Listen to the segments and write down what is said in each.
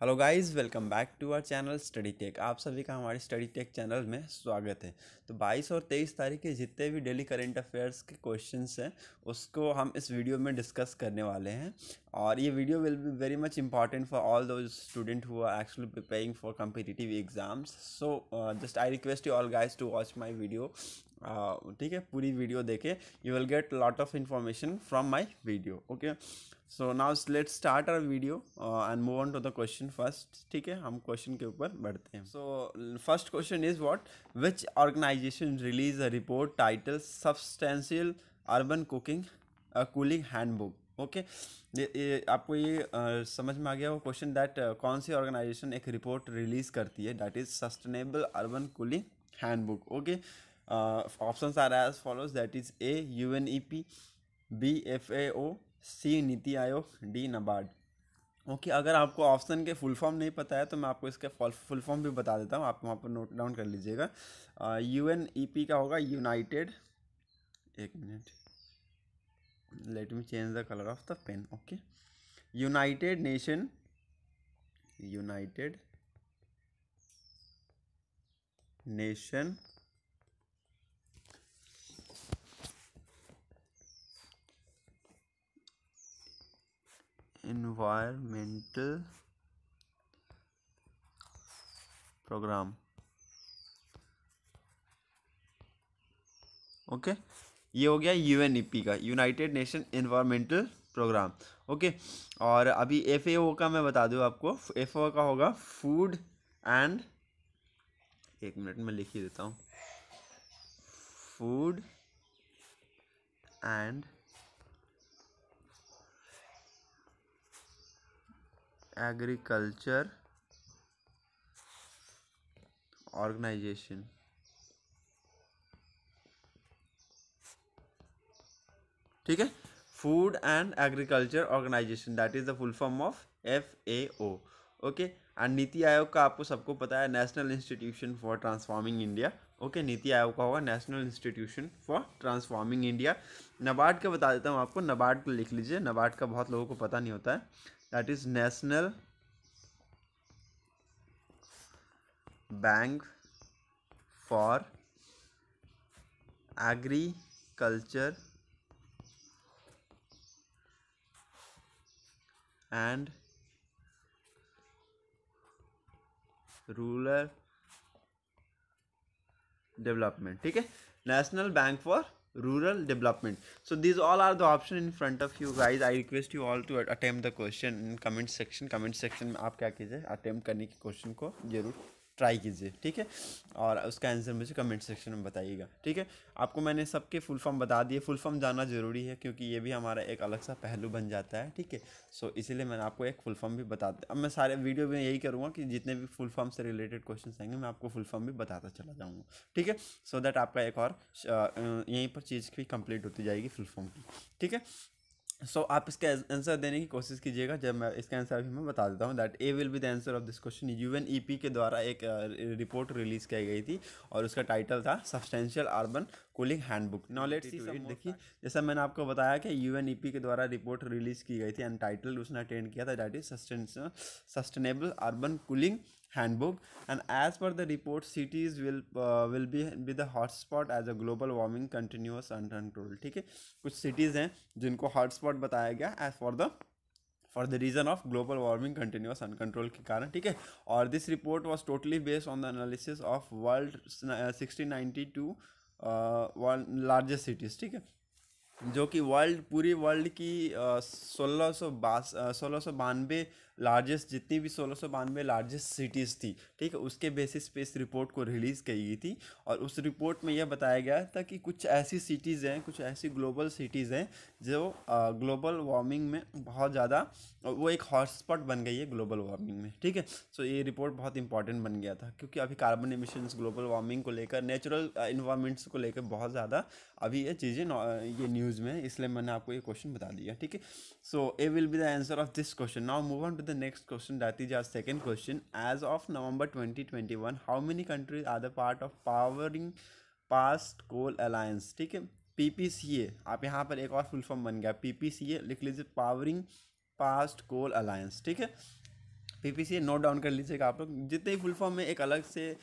Hello guys, welcome back to our channel Study Tech. आप सभी का हमारे स्टडी टेक चैनल में स्वागत है। तो 22 और 23 तारीख के जितने भी डेली करंट अफेयर्स के क्वेश्चंस हैं उसको हम इस वीडियो में डिस्कस करने वाले हैं। और ये video will be very much important for all those student who are actually preparing for competitive exams. So just I request you all guys to watch my video. ठीक है, पूरी वीडियो देखे, you will get lot of information from my video. Okay, so now let's start our video and move on to the question first. ठीक है, हम question के ऊपर बढ़ते हैं। So first question is what which organisation release a report title substantial urban cooking cooling handbook. Okay, आपको ये समझ में आ गया वो क्वेश्चन दैट कौन सी ऑर्गेनाइजेशन एक रिपोर्ट रिलीज करती है that is sustainable urban cooling handbook. Okay, options are as follows that is A UNEP, B FAO, C NITI Aayog, D NABARD. Okay, अगर आपको ऑप्शन के फुल फॉर्म नहीं पता है तो मैं आपको इसका फुल फॉर्म भी बता देता हूँ, आप वहाँ पर नोट डाउन कर लीजिएगा। यूएनईपी का होगा यूनाइटेड, एक minute, let me change the colour of the pen. Okay, United Nation, United Nation Environmental Programme. Okay, ये हो गया यूएनईपी का, United Nation Environmental Programme. Okay, और अभी एफएओ का मैं बता दूं आपको, एफएओ का होगा फूड एंड, एक मिनट में लिख ही देता हूँ, फूड एंड एग्रीकल्चर ऑर्गेनाइजेशन। ठीक है, Food and Agriculture Organisation, that is the full form of FAO. Okay, and NITI Aayog का आपको सबको पता है, National Institution for Transforming India. Okay, NITI Aayog का होगा National Institution for Transforming India. NABARD का बता देता हूँ आपको, नाबार्ड को लिख लीजिए, नाबार्ड का बहुत लोगों को पता नहीं होता है, that is National Bank for Agriculture and Rural Development. ठीक है, National Bank for Rural Development. So these all are the option in front of you guys. I request you all to attempt the question in comment section. Comment section में आप क्या कीजिए, attempt करने की question को जरूर try कीजिए। ठीक है, और उसका आंसर मुझे कमेंट सेक्शन में बताइएगा। ठीक है, आपको मैंने सबके फुल फॉर्म बता दिए, फुल फॉर्म जानना जरूरी है क्योंकि ये भी हमारा एक अलग सा पहलू बन जाता है। ठीक है, सो इसीलिए मैंने आपको एक फुल फॉर्म भी बता दिया। अब मैं सारे वीडियो में यही करूँगा कि जितने भी फुल फॉर्म से रिलेटेड क्वेश्चन आएंगे मैं आपको फुल फॉर्म भी बताता चला जाऊँगा। ठीक है, सो दैट आपका एक और यहीं पर चीज़ भी कंप्लीट होती जाएगी फुल फॉर्म की। ठीक है, सो आप इसका आंसर देने की कोशिश कीजिएगा। जब मैं इसका आंसर अभी मैं बता देता हूँ that A will be the answer of this question. UNEP के द्वारा एक रिपोर्ट रिलीज की गई थी और उसका टाइटल था substantial urban cooling handbook. Now let's see some. देखिए, जैसा मैंने आपको बताया कि यूएनईपी के द्वारा रिपोर्ट रिलीज की गई थी एंड टाइटल उसने अटेंड किया था that is sustainable urban cooling handbook, and as per the report cities will be the hotspot as a global warming continuous uncontrolled। ठीक है, कुछ cities हैं जिनको hotspot बताया गया as for the reason of global warming continuous uncontrolled के कारण। ठीक है, और this report was totally based on the analysis of world 1692 largest cities। ठीक है, जो कि पूरी वर्ल्ड की 1692 लार्जेस्ट, जितनी भी 1692 लार्जेस्ट सिटीज़ थी, ठीक है, उसके बेसिस पे इस रिपोर्ट को रिलीज़ की गई थी। और उस रिपोर्ट में यह बताया गया था कि कुछ ऐसी सिटीज़ हैं, कुछ ऐसी ग्लोबल सिटीज़ हैं जो ग्लोबल वार्मिंग में बहुत ज़्यादा, वो एक हॉटस्पॉट बन गई है ग्लोबल वार्मिंग में। ठीक है, सो ये रिपोर्ट बहुत इंपॉर्टेंट बन गया था क्योंकि अभी कार्बन एमिशंस ग्लोबल वार्मिंग को लेकर, नेचुरल इन्वायरमेंट्स को लेकर बहुत ज़्यादा अभी ये चीज़ें ये न्यूज़ में, इसलिए मैंने आपको ये क्वेश्चन बता दिया। ठीक है, so A will be the answer of this question. Now move on to the next question that is our second question. As of November 2021 how many countries are the part of powering past coal alliance. ठीक है, पीपीसीए, आप यहाँ पर एक और full form बन गया, पीपीसीए लिख लीजिए, पावरिंग पास्ट कोल अलायंस। ठीक है, पीपीसी नोट डाउन कर लीजिएगा आप लोग, जितने ही फुल फॉर्म में एक अलग से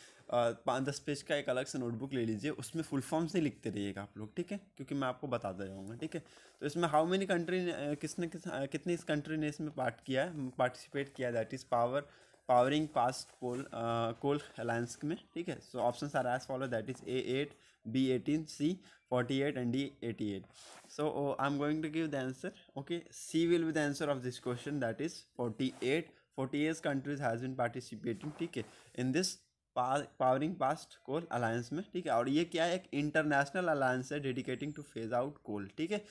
5-10 पेज का एक अलग से नोटबुक ले लीजिए, उसमें फुल फॉर्म से लिखते रहिएगा आप लोग, ठीक है, क्योंकि मैं आपको बताता जाऊँगा, ठीक है। तो इसमें हाउ मेनी कंट्री कितनी इस कंट्री ने इसमें पार्टिसिपेट किया, that is Powering past coal Alliance में, ठीक है। So option are as follow, that is A8, B18, C48 and D88. So I'm going to give the answer. Okay, C will be the answer of this question, that is 48. 48 countries has been participating, ठीक है, in this Powering past coal Alliance में, ठीक है। और ये क्या है, एक इंटरनेशनल अलायंस है dedicating to phase out coal, ठीक है।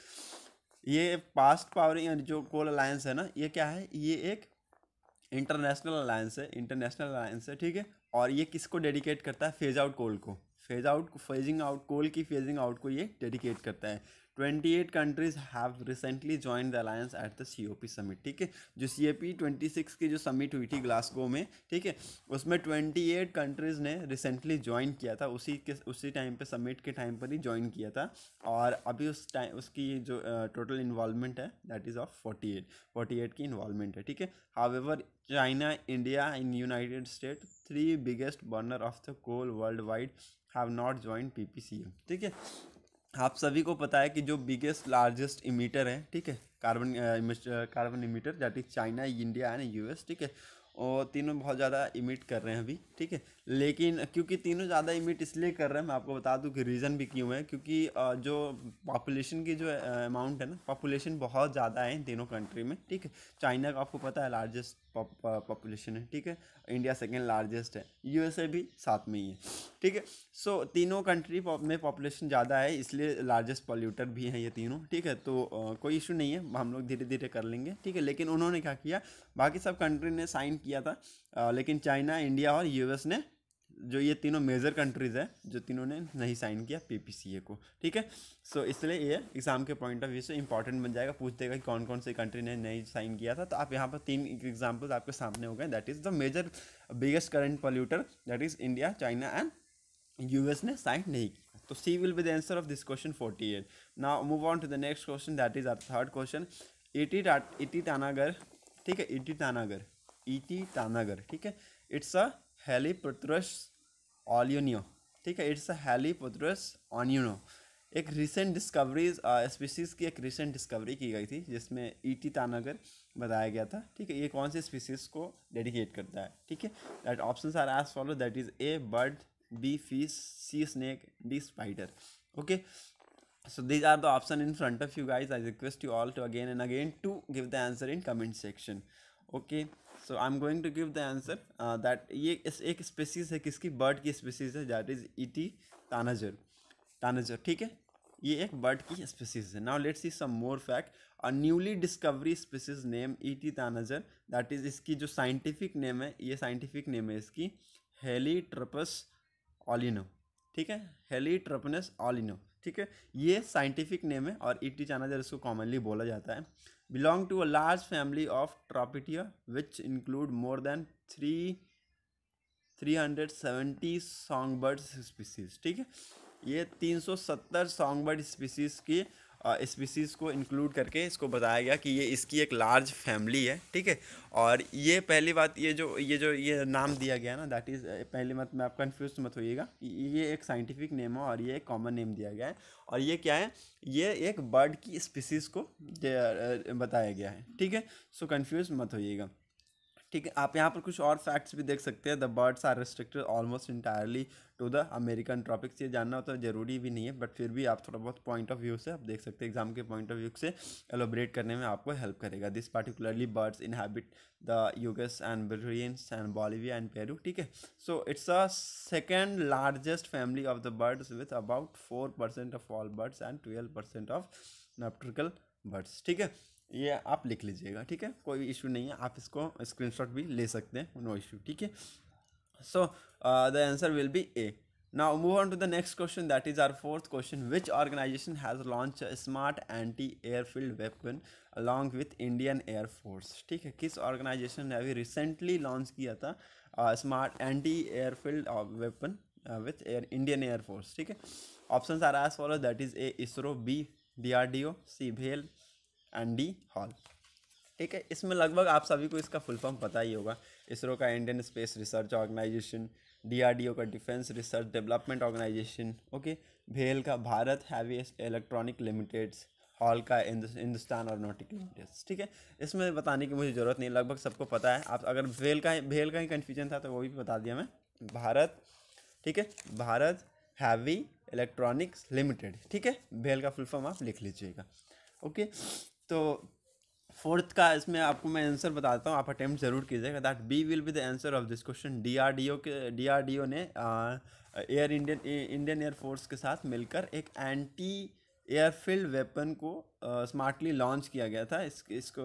ये पास्ट पावरिंग जो कोल अलायंस है ना, ये क्या है, ये एक इंटरनेशनल अलायंस है, ठीक है। और ये किसको डेडिकेट करता है, फेजिंग आउट कोल की फेजिंग आउट को ये डेडिकेट करता है। 28 countries have recently join the alliance at the COP summit, ठीक है। जो COP 26 की जो समिट हुई थी ग्लासगो में, ठीक है, उसमें 28 कंट्रीज ने रिसेंटली ज्वाइन किया था, उसी टाइम पे समिट के टाइम पर ही ज्वाइन किया था। और अभी उस टाइम उसकी जो टोटल इन्वॉल्वमेंट है, दैट इज़ ऑफ 48 की इन्वॉल्वमेंट है, ठीक है। However China, India and United State, 3 biggest burner of the coal worldwide, have not join PPCM, ठीक है। आप सभी को पता है कि जो बिगेस्ट लार्जेस्ट इमीटर है, ठीक है, carbon emitter, that is China, India and US, ठीक है। और तीनों बहुत ज़्यादा इमिट कर रहे हैं अभी, ठीक है। लेकिन क्योंकि तीनों ज़्यादा इमिट इसलिए कर रहे हैं, मैं आपको बता दूं कि रीज़न भी क्यों है, क्योंकि जो पॉपुलेशन की जो अमाउंट है ना, पॉपुलेशन बहुत ज़्यादा है इन तीनों कंट्री में, ठीक है। चाइना का आपको पता है लार्जेस्ट पॉपुलेशन है, ठीक है। इंडिया सेकेंड लार्जेस्ट है, USA भी साथ में ही है, ठीक है। सो तीनों कंट्री में पॉपुलेशन ज़्यादा है, इसलिए लार्जेस्ट पॉल्यूटर भी हैं ये तीनों, ठीक है। तो कोई इशू नहीं है, हम लोग धीरे धीरे कर लेंगे, ठीक है। लेकिन उन्होंने क्या किया, बाकी सब कंट्री ने साइन किया था, लेकिन चाइना, इंडिया और US ने, जो ये तीनों मेजर कंट्रीज़ है, जो तीनों ने नहीं साइन किया PPCA को, ठीक है। सो इसलिए ये एग्जाम के पॉइंट ऑफ व्यू से इंपॉर्टेंट बन जाएगा, पूछ देगा कि कौन कौन से कंट्री ने नहीं साइन किया था। तो आप यहाँ पर 3 एग्जाम्पल्स आपके सामने हो गए, that is the major biggest current polluter, that is India, China and US ने साइन नहीं किया। तो C will be the answer of this question 48. Now move on to the next question, that is our third question. ET Tanagar, ठीक है, ET Tanagar, ठीक है, it's a हेलीपोट्रस ऑलियनो, ठीक है, इट्स अ हेलीपोट्रस ऑनियनो। एक रिसेंट डिस्कवरीज स्पीसीज़ की एक recent discovery की गई थी, जिसमें ET तानागर बताया गया था, ठीक है। ये कौन से स्पीसीज़ को डेडिकेट करता है, ठीक है। That options are as follow, that is A bird, B fish, C snake, D spider. Okay, so these are the option in front of you guys. I request you all to again and again to give the answer in comment section. Okay, so I'm going to give the answer that ये एक species है, किसकी, bird की species है, that is ET तानाजर, ठीक है। ये एक बर्ड की स्पीसीज है। Now let's see some more fact. A newly discovery species name ET tanager, that is, इसकी जो साइंटिफिक नेम है, ये साइंटिफिक नेम है इसकी हेलीट्रोपस ऑलिनो, ठीक है, हेलीट्रोपनस ऑलिनो, ठीक है, ये साइंटिफिक नेम है। और ET तानाजर इसको कॉमनली बोला जाता है। Belong to a large family of Thraupidae which include more than 370 song birds species, ठीक है। ये 370 सॉन्ग बर्ड स्पीसीज़ की स्पीसीज़ को इंक्लूड करके इसको बताया गया कि ये इसकी एक लार्ज फैमिली है, ठीक है। और ये पहली बात, ये नाम दिया गया ना, दैट इज़, पहली बात में आप कंफ्यूज मत होइएगा, ये एक साइंटिफिक नेम है और ये एक कॉमन नेम दिया गया है। और ये क्या है, ये एक बर्ड की स्पीसीज़ को बताया गया है, ठीक है। सो कंफ्यूज मत होइएगा, ठीक है। आप यहाँ पर कुछ और फैक्ट्स भी देख सकते हैं। The birds are restricted almost entirely to the American tropics. ये जानना होता है, ज़रूरी भी नहीं है, बट फिर भी आप थोड़ा बहुत पॉइंट ऑफ व्यू से आप देख सकते हैं, एग्जाम के पॉइंट ऑफ व्यू से एलोबरेट करने में आपको हेल्प करेगा। This particularly birds inhabit the Yungas and brilliance and Bolivia and Peru, ठीक है। So it's a second largest family of the birds with about 4% of all birds and 12% of neotropical birds, ठीक है। ये आप लिख लीजिएगा, ठीक है, कोई इशू नहीं है, आप इसको स्क्रीनशॉट भी ले सकते हैं, नो इशू, ठीक है। So the answer will be A. Now move on to the next question, that is our fourth question. Which organization has launched a smart anti-airfield weapon along with Indian Air Force, ठीक है। किस organisation ने अभी recently launch किया था smart anti airfield weapon with Indian Air Force, ठीक है। Options are as follow, that is A ISRO, B DRDO, C भेल एंड D हॉल। ठीक है। इसमें लगभग आप सभी को इसका फुल फॉर्म पता ही होगा। इसरो का Indian space research organisation, DRDO का defence research development organisation, okay, भेल का Bharat heavy electronic limiteds, HAL का हिंदुस्तान एरोनॉटिक लिमिटेड्स। ठीक है, इसमें बताने की मुझे ज़रूरत नहीं, लगभग सबको पता है। आप अगर भेल का ही कन्फ्यूजन था तो वो भी बता दिया मैं। भारत, ठीक है, भारत हैवी इलेक्ट्रॉनिक्स लिमिटेड। ठीक है, भेल का फुल फॉर्म आप लिख लीजिएगा। ओके, तो फोर्थ का इसमें आपको मैं आंसर बताता हूँ, आप अटेम्प्ट जरूर कीजिएगा। That B will be the answer of this question. DRDO ने इंडियन एयरफोर्स के साथ मिलकर एक एंटी एयरफील्ड वेपन को स्मार्टली लॉन्च किया गया था। इसको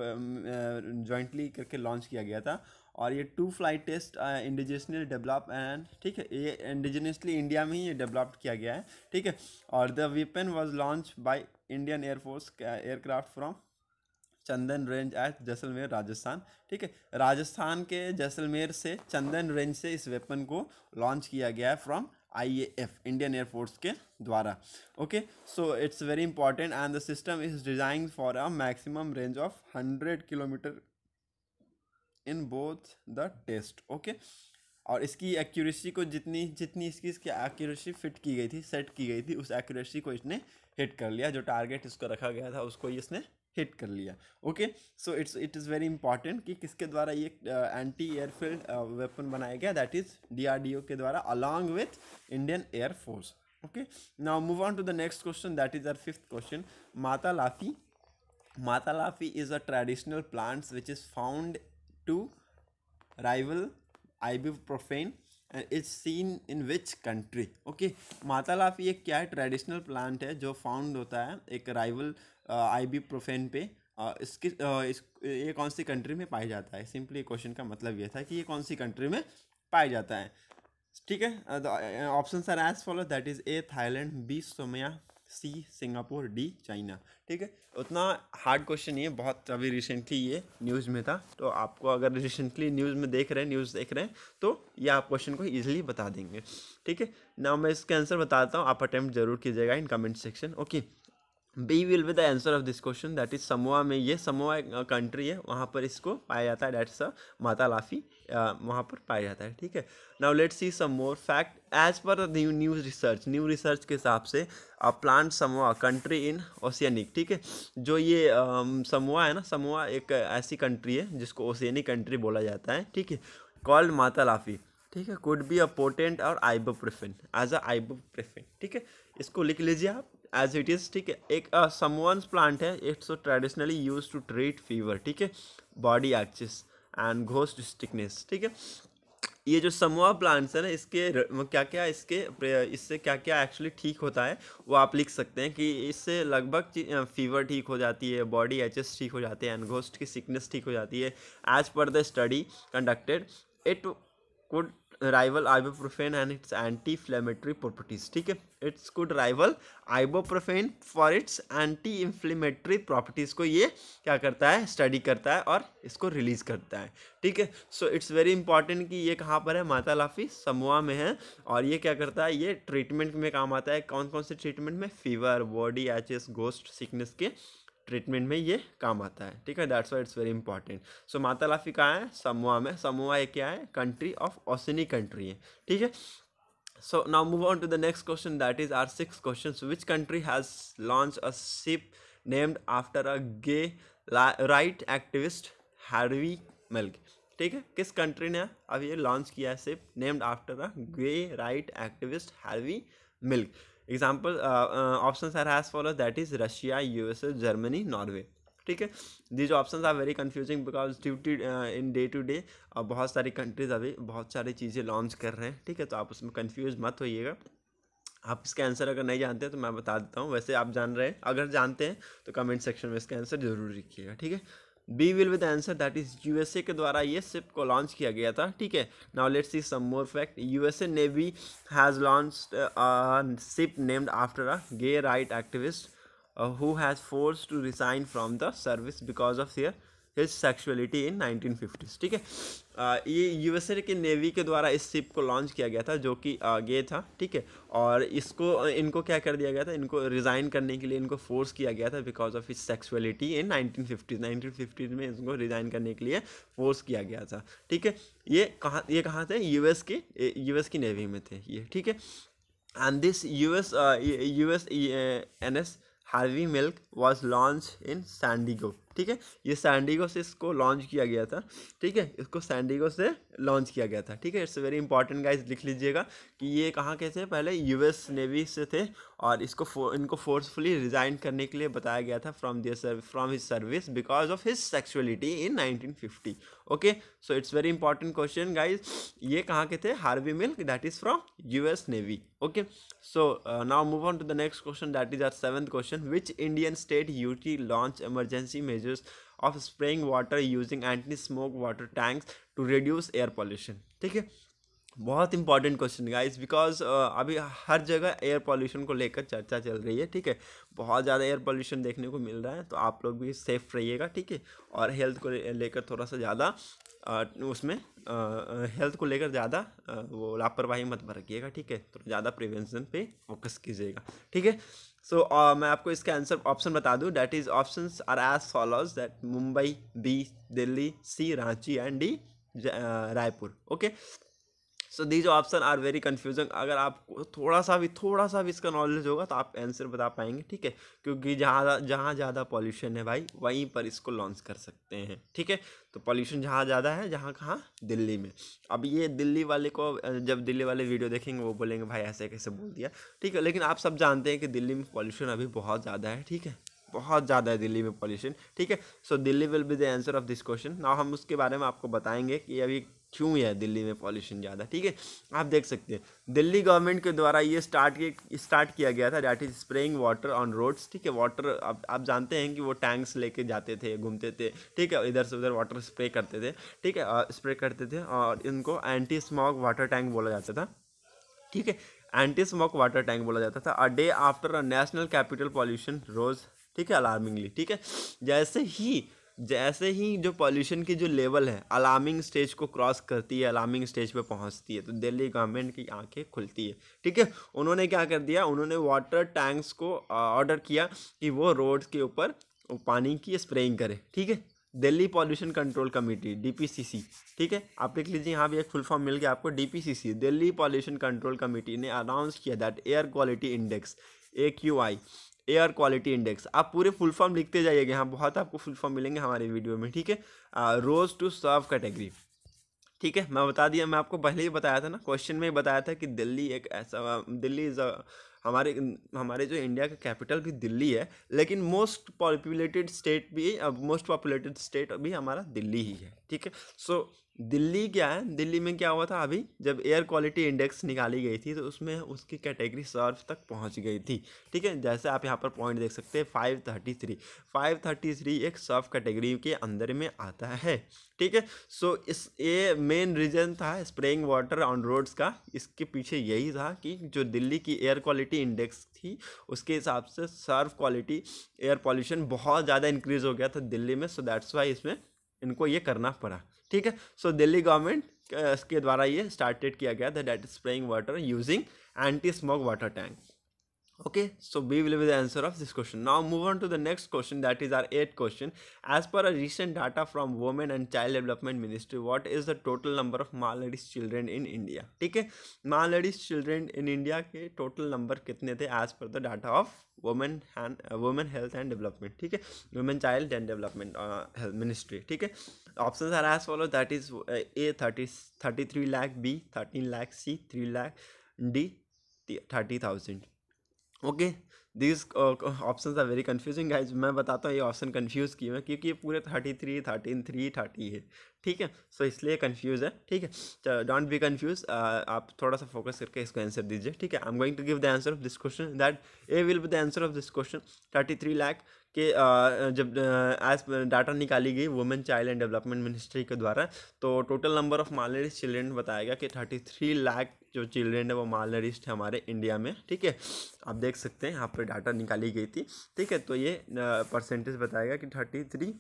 जॉइंटली करके लॉन्च किया गया था। और ये 2 flight test indigenously develop and, ठीक है, ये इंडिजिनियसली इंडिया में ही ये डेवलप किया गया है। ठीक है, और the weapon was launch by Indian Air Force aircraft from Chandan range at Jaisalmer Rajasthan. ठीक है, राजस्थान के जैसलमेर से चंदन रेंज से इस वेपन को लॉन्च किया गया है फ्रॉम IAF, इंडियन एयरफोर्स के द्वारा। Okay, so it's very important and the system is design for a maximum range of 100 kilometre in both the test. Okay, और इसकी एक्यूरेसी को जितनी जितनी इसकी एक्यूरेसी फिट की गई थी, सेट की गई थी, उस एक्यूरेसी को इसने हिट कर लिया। जो टारगेट इसको रखा गया था उसको इसने हिट कर लिया। Okay, so it is very important कि किसके द्वारा ये एंटी एयरफील्ड वेपन बनाया गया, दैट इज DRDO के द्वारा along with Indian air force. Okay, now move on to the next question, that is our fifth question. Matalafi, Matalafi is a traditional plant which is found to rival ibuprofen and is seen in which country? Okay, मातालाफी एक क्या है, traditional plant है जो found होता है एक rival ibuprofen पे। ये कौन सी कंट्री में पाया जाता है? सिंपली क्वेश्चन का मतलब ये था कि ये कौन सी कंट्री में पाया जाता है। ठीक है, options are as follow, that is A Thailand, B Somalia, C Singapore, D China. ठीक है, उतना हार्ड क्वेश्चन नहीं है, बहुत अभी रिसेंटली ये न्यूज़ में था। तो आपको अगर रिसेंटली न्यूज़ देख रहे हैं तो ये आप क्वेश्चन को इजीली बता देंगे। ठीक है, ना मैं इसका आंसर बताता हूँ, आप अटेम्प्ट जरूर कीजिएगा in comment section. Okay, B will be the answer of this question, that is Samoa में, ये समोआ कंट्री है, वहाँ पर इसको पाया जाता है, दैट्स अ मातालाफी, वहाँ पर पाया जाता है। ठीक है, now let's see some more fact as per new research के हिसाब से plant Samoa country in oceanic. ठीक है, जो ये समोआ है ना, समोआ एक ऐसी कंट्री है जिसको ओशियनिक कंट्री बोला जाता है। ठीक है, कॉल्ड मातालाफी। ठीक है, कुड बी अ पोटेंट और आइबुप्रोफेन एज अ आइबुप्रोफेन। ठीक है, इसको लिख लीजिए आप एज इट इज़। ठीक है, एक समवंस प्लांट है, it's traditionally use to treat fever. ठीक है, body aches and ghost stickiness. ठीक है, ये जो समोआ प्लांट्स है ना, क्या क्या इससे क्या क्या एक्चुअली ठीक होता है वो आप लिख सकते हैं कि इससे लगभग फीवर ठीक हो जाती है, बॉडी एचेस ठीक हो जाते हैं, एंड घोस्ट की सिकनेस ठीक हो जाती है। As per the study conducted, it could rival ibuprofen and its anti-inflammatory properties. ठीक है, it's could rival ibuprofen for its anti-inflammatory properties को ये क्या करता है, स्टडी करता है और इसको रिलीज करता है। ठीक है, सो इट्स वेरी इंपॉर्टेंट कि ये कहाँ पर है, मातालाफी समोआ में है। और ये क्या करता है, ये ट्रीटमेंट में काम आता है। कौन कौन से ट्रीटमेंट में? Fever, body aches, ghost sickness के ट्रीटमेंट में ये काम आता है। ठीक है, that's why it's very important. So Matalafi कहाँ है? समोआ में। समोआ एक क्या है, कंट्री ऑफ ओशियनिक कंट्री है। ठीक है, so now move on to the next question, that is our sixth question. So which country has launched a ship named after a gay right activist Harvey Milk? ठीक है, किस country ने अब ये launch किया है ship named after a gay right activist Harvey Milk? Example options are as follow, that is Russia, USA, Germany, Norway. ठीक है, these options are very confusing because duty in day to day बहुत सारी countries अभी बहुत सारी चीज़ें launch कर रहे हैं। ठीक है, तो आप उसमें कंफ्यूज मत होइएगा। आप इसका आंसर अगर नहीं जानते तो मैं बता देता हूँ, वैसे आप जान रहे हैं, अगर जानते हैं तो कमेंट सेक्शन में इसका आंसर जरूर लिखिएगा। ठीक है, B will with answer, that is USA के द्वारा ये शिप को लॉन्च किया गया था। ठीक है, now let's see some more fact. USA navy has launched ship named after a gay right activist who has forced to resign from the service because of their his sexuality in 1950s। ठीक है, ये USA के navy के द्वारा इस ship को launch किया गया था, जो कि गे था। ठीक है, और इनको क्या कर दिया गया था, इनको रिज़ाइन करने के लिए इनको फोर्स किया गया था because of his sexuality in 1950s में इनको रिज़ाइन करने के लिए फोर्स किया गया था। ठीक है, ये कहाँ थे, यूएस की नेवी में थे ये। ठीक है, and this USNS Harvey Milk was launch in San Diego. ठीक है, ये सैंडिगो से इसको लॉन्च किया गया था। ठीक है, इसको सैंडिगो से लॉन्च किया गया था। ठीक है, इट्स वेरी इंपॉर्टेंट गाइस, लिख लीजिएगा कि ये कहाँ के थे, पहले यूएस नेवी से थे और इनको फोर्सफुली रिजाइन करने के लिए बताया गया था from his service because of his sexuality in 1950। Okay, so it's very important question guys, ये कहाँ के थे, Harvey milk, that is from US navy. Okay, so now move on to the next question, that is our 7th question. Which Indian state UT launched emergency measures of spraying water using anti-smoke water tanks to reduce air pollution? ठीक है, बहुत important question guys, because अभी हर जगह air pollution को लेकर चर्चा चल रही है। ठीक है, बहुत ज़्यादा एयर पॉल्यूशन देखने को मिल रहा है, तो आप लोग भी सेफ रहिएगा। ठीक है, और हेल्थ को लेकर थोड़ा सा ज़्यादा उसमें हेल्थ को लेकर ज़्यादा वो लापरवाही मत बरतिएगा। ठीक है, तो ज़्यादा प्रिवेंशन पे फोकस कीजिएगा। ठीक है, सो मैं आपको इसका आंसर ऑप्शन बता दूं, that is options are as follows, that Mumbai, B Delhi, C Ranchi and D Raipur. Okay, so these option are very confusing. अगर आपको थोड़ा सा भी इसका नॉलेज होगा तो आप आंसर बता पाएंगे। ठीक है, क्योंकि जहाँ ज़्यादा पॉल्यूशन है भाई, वहीं पर इसको लॉन्च कर सकते हैं। ठीक है, तो पॉल्यूशन जहाँ ज़्यादा है, जहाँ कहाँ, दिल्ली में। अब ये दिल्ली वाले को, जब दिल्ली वाले वीडियो देखेंगे वो बोलेंगे भाई ऐसे कैसे बोल दिया। ठीक है, लेकिन आप सब जानते हैं कि दिल्ली में पॉल्यूशन अभी बहुत ज़्यादा है। ठीक है, बहुत ज़्यादा है दिल्ली में पॉल्यूशन। ठीक है, so Delhi will be the answer of this question. Now हम उसके बारे में आपको बताएंगे कि अभी क्यों है दिल्ली में पॉल्यूशन ज़्यादा। ठीक है, आप देख सकते हैं दिल्ली गवर्नमेंट के द्वारा ये स्टार्ट किया गया था, that is spraying water on roads. ठीक है, वाटर आप जानते हैं कि वो टैंक्स लेके जाते थे, घूमते थे। ठीक है, इधर से उधर वाटर स्प्रे करते थे। ठीक है, स्प्रे करते थे और इनको एंटी स्मॉग वाटर टैंक बोला जाता था। ठीक है, एंटी स्मॉग वाटर टैंक बोला जाता था। A day after a national capital pollution rose. ठीक है, अलार्मिंगली। ठीक है, जैसे ही जो पॉल्यूशन की जो लेवल है अलार्मिंग स्टेज को क्रॉस करती है, अलार्मिंग स्टेज पे पहुंचती है, तो दिल्ली गवर्नमेंट की आंखें खुलती है। ठीक है, उन्होंने क्या कर दिया, उन्होंने वाटर टैंक्स को ऑर्डर किया कि वो रोड्स के ऊपर पानी की स्प्रेइंग करे। ठीक है, Delhi pollution control committee, DPCC. ठीक है, आप लिख लीजिए, यहाँ भी एक फुल फॉर्म मिल गया आपको, DPCC, Delhi pollution control committee ने अनाउंस किया that air quality index, AQI, air quality index. आप पूरे फुल फॉर्म लिखते जाइएगा, यहाँ बहुत आपको फुल फॉर्म मिलेंगे हमारे वीडियो में। ठीक है, रोज टू सर्व कैटेगरी। ठीक है, मैं बता दिया, मैं आपको पहले ही बताया था ना, क्वेश्चन में ही बताया था कि दिल्ली एक ऐसा, दिल्ली इज हमारे जो इंडिया का कैपिटल भी दिल्ली है, लेकिन मोस्ट पॉपुलेटेड स्टेट भी हमारा दिल्ली ही है। ठीक है, सो दिल्ली क्या है, दिल्ली में क्या हुआ था, अभी जब एयर क्वालिटी इंडेक्स निकाली गई थी तो उसमें उसकी कैटेगरी सर्व तक पहुंच गई थी। ठीक है, जैसे आप यहाँ पर पॉइंट देख सकते हैं, 533 एक सर्व कैटेगरी के अंदर में आता है। ठीक है, सो ये मेन रीजन था स्प्रेइंग वाटर ऑन रोड्स का। इसके पीछे यही था कि जो दिल्ली की एयर क्वालिटी इंडेक्स थी उसके हिसाब से सर्व क्वालिटी एयर पॉल्यूशन बहुत ज़्यादा इंक्रीज हो गया था दिल्ली में, सो दैट्स वाई इसमें इनको ये करना पड़ा। ठीक है, सो दिल्ली गवर्नमेंट के द्वारा ये स्टार्टेड किया गया था, that spraying water using anti smog water tank. Okay, so B will be the answer of this question. Now move on to the next question, that is our 8th question. As per a recent data from Women and Child Development Ministry, what is the total number of malnourished children in India? ठीक है, malnourished children in India के total number कितने थे as per the data of Women Health and Development? ठीक है, Women Child and Development Health Ministry. ठीक है, options are as follows, that is A 33 lakh, B 13 lakh, C 3 lakh, D 30,000. Okay, this option are very confusing guys. मैं बताता हूँ ये option confuse किए हैं क्योंकि ये पूरे 33, 13, 3, 30 है। ठीक है, सो इसलिए कन्फ्यूज़ है। ठीक है, डोंट बी कन्फ्यूज, आप थोड़ा सा फोकस करके इसको आंसर दीजिए। ठीक है, I am going to give the answer of this question, that A will be the answer of this question. 33 lakh के जब एज डाटा निकाली गई women child and development ministry के द्वारा, तो total number of malnourished children बताया गया कि 33 लाख जो चिल्ड्रेन है वो मालनरिश्ड है हमारे इंडिया में। ठीक है, आप देख सकते हैं यहाँ पर डाटा निकाली गई थी। ठीक है, तो ये परसेंटेज बताएगा कि 33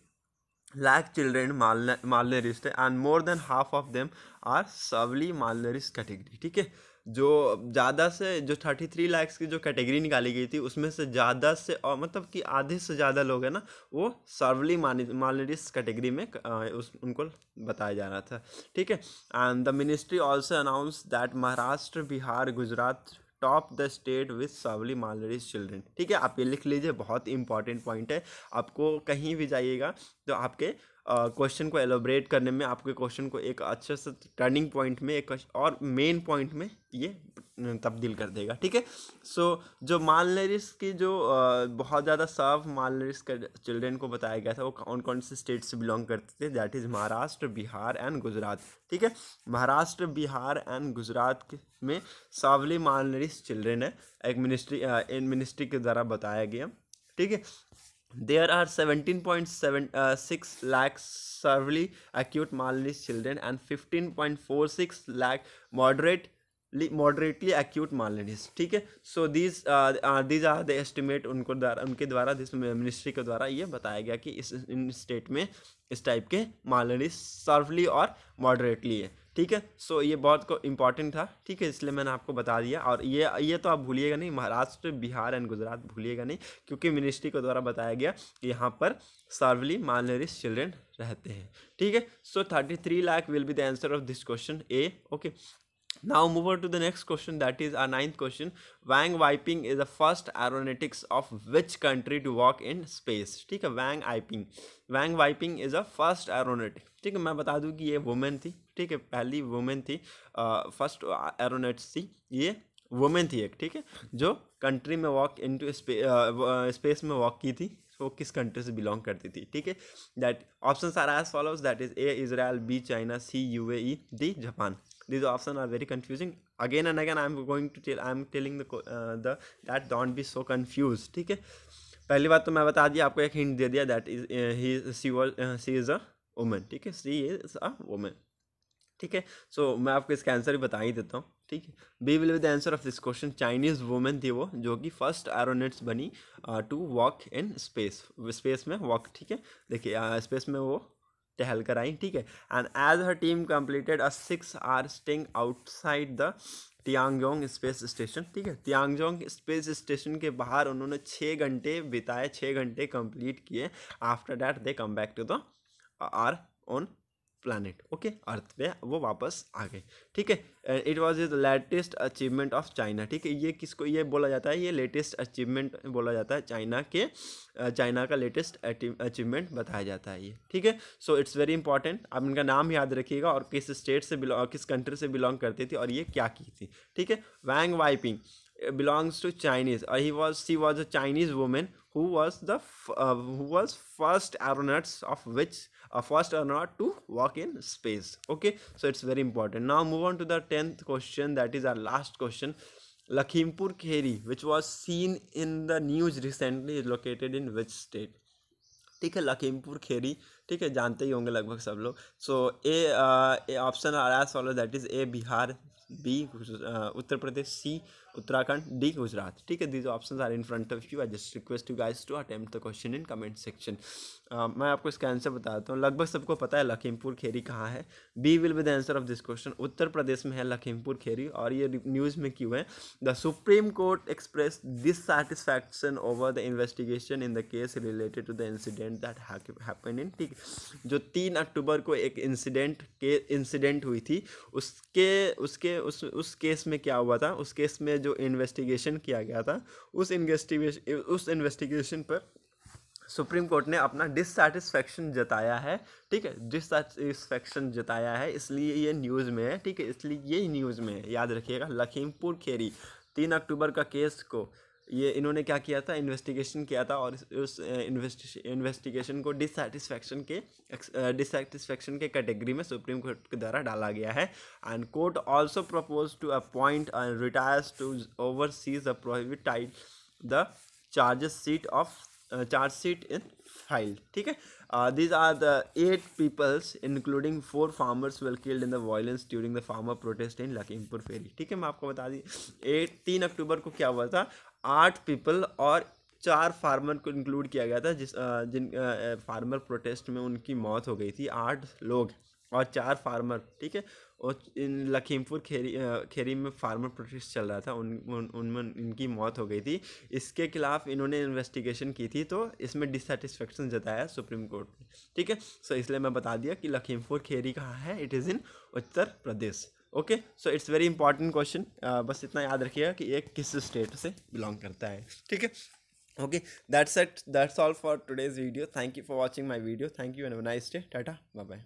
lakh children malnourished and more than half of them are severely malnourished category। ठीक है, जो ज़्यादा से जो 33 लाख की जो कैटेगरी निकाली गई थी उसमें से ज़्यादा से और मतलब कि आधे से ज़्यादा लोग हैं ना वो सर्वली मालनरिश कैटेगरी में उनको बताया जा रहा था। ठीक है, and the ministry also announce that Maharashtra, Bihar, Gujarat top the state with severely malnourish children. ठीक है, आप ये लिख लीजिए, बहुत इंपॉर्टेंट पॉइंट है। आपको कहीं भी जाइएगा तो आपके क्वेश्चन को एलोबरेट करने में, आपके क्वेश्चन को एक अच्छे से टर्निंग पॉइंट में एक और मेन पॉइंट में ये तब्दील कर देगा। ठीक है, सो जो मालनरिश की जो बहुत ज़्यादा सर्व मालनरिश चिल्ड्रेन को बताया गया था वो कौन कौन से स्टेट से बिलोंग करते थे, that is Maharashtra, Bihar and Gujarat. ठीक है, महाराष्ट्र, बिहार एंड गुजरात में सर्वली मालनरिश चिल्ड्रेन है, एक मिनिस्ट्री के द्वारा बताया गया। ठीक है, there are 17.76 lakh severely acute malnourished children and 15.46 lakh moderately acute malnourished। ठीक है, सो these are the estimate उनके द्वारा दिस मिनिस्ट्री के द्वारा ये बताया गया कि इन स्टेट में इस टाइप के मालनरिश सर्वली और मॉडरेटली है। ठीक है, सो ये बहुत इंपॉर्टेंट था। ठीक है, इसलिए मैंने आपको बता दिया। और ये तो आप भूलिएगा नहीं, महाराष्ट्र, बिहार एंड गुजरात भूलिएगा नहीं, क्योंकि मिनिस्ट्री के द्वारा बताया गया कि यहाँ पर सर्वली मालनरिश चिल्ड्रेन रहते हैं। ठीक है, सो 33 lakh will be the answer of this question A. Okay, now move on to the next question, that is our ninth question. Wang Weiping is the first aeronautics of which country to walk in space? ठीक है, Wang Weiping is a first aeronautic। ठीक है, मैं बता दूं कि ये women थी। ठीक है, पहली वुमेन थी, फर्स्ट एरोनॉट्स थी, ये वुमेन थी एक। ठीक है, जो कंट्री में वॉक इनटू स्पेस में वॉक की थी, वो किस कंट्री से बिलोंग करती थी। ठीक है, that options are as follows, that is A Israel, B China, C UAE, D Japan. These options are very confusing. Again and again, I am telling that don't be so confused. ठीक है, पहली बात तो मैं बता दिया, आपको एक हिंट दे दिया, that is C is a woman. ठीक है, सी इज अ वुमन। ठीक है, सो मैं आपको इसका आंसर ही बता ही देता हूँ। ठीक है, B will be the answer of this question. Chinese women थी वो, जो कि फर्स्ट एरोनॉट्स बनी टू वॉक इन स्पेस में वॉक। ठीक है, देखिए स्पेस में वो टहल कर आई। ठीक है, and as her team completed a 6 hour sting outside the Tiangong space station. ठीक है, तियांगजोंग स्पेस स्टेशन के बाहर उन्होंने 6 घंटे बिताए, 6 घंटे कंप्लीट किए। After that they come back to the our own planet. Okay, earth पे वो वापस आ गए। ठीक है, it was is latest achievement of China. ठीक है, ये किसको ये बोला जाता है, ये लेटेस्ट अचीवमेंट बोला जाता है, चाइना का लेटेस्ट अचीवमेंट बताया जाता है ये। ठीक है, सो इट्स वेरी इंपॉर्टेंट, आप इनका नाम याद रखिएगा और किस स्टेट से किस कंट्री से बिलोंग करती थी और ये क्या की थी। ठीक है, वैंग wiping belongs to Chinese. She was a Chinese woman who was first aeronauts of which first aeronaut to walk in space. Okay, so it's very important. Now move on to the 10th question, that is our last question. Lakhimpur Kheri, which was seen in the news recently, is located in which state? ठीक है, लखीमपुर खेरी। ठीक है, जानते ही होंगे लगभग सब लोग। So a option are as follow, that is A Bihar, B Uttar Pradesh, C Uttarakhand, D Gujarat. ठीक है, these options are in front of you. I just request you guys to attempt the question in comment section. मैं आपको इसका answer बताता हूँ, लगभग सबको पता है लखीमपुर खेरी कहाँ है। B will be the answer of this question, Uttar Pradesh में है लखीमपुर खेरी। और ये न्यूज़ में क्यों है, the Supreme Court express dissatisfaction over the investigation in the case related to the incident that happened in. ठीक, जो 3 अक्टूबर को एक इंसिडेंट हुई थी, उस केस में क्या हुआ था, उस केस में जो इन्वेस्टिगेशन किया गया था, उस इन्वेस्टिगेशन पर सुप्रीम कोर्ट ने अपना डिससैटिस्फैक्शन जताया है। ठीक है, डिससैटिस्फैक्शन जताया है, इसलिए ये न्यूज़ में है। ठीक है, इसलिए ये न्यूज़ में है, याद रखिएगा। लखीमपुर खेरी 3 अक्टूबर का केस को ये इन्होंने क्या किया था, इन्वेस्टिगेशन किया था, और उस इन्वेस्टिगेशन को डिससैटिस्फैक्शन के कैटेगरी में सुप्रीम कोर्ट के द्वारा डाला गया है। And court also propose to appoint and retirees to overseas the prohibited the chargesheet in file. ठीक है, these are the 8 peoples including 4 farmers were killed in the violence during the farmer protest in Lakhimpur Kheri. ठीक है, मैं आपको बता दी 3 अक्टूबर को क्या हुआ था, 8 पीपल और 4 फार्मर को इंक्लूड किया गया था जिन फार्मर प्रोटेस्ट में उनकी मौत हो गई थी, 8 लोग और 4 फार्मर, ठीक है। और इन लखीमपुर खेरी में फार्मर प्रोटेस्ट चल रहा था, उनमें इनकी मौत हो गई थी। इसके खिलाफ इन्होंने इन्वेस्टिगेशन की थी, तो इसमें डिससेटिस्फेक्शन जताया सुप्रीम कोर्ट ने, ठीक है। सो इसलिए मैं बता दिया कि लखीमपुर खेरी कहाँ है, it is in Uttar Pradesh. Okay, so it's very important question, बस इतना याद रखिएगा कि ये किस स्टेट से बिलोंग करता है, ठीक है। Okay, that's it. That's all for today's video. Thank you for watching my video. Thank you and have a nice day. Tata. Bye bye.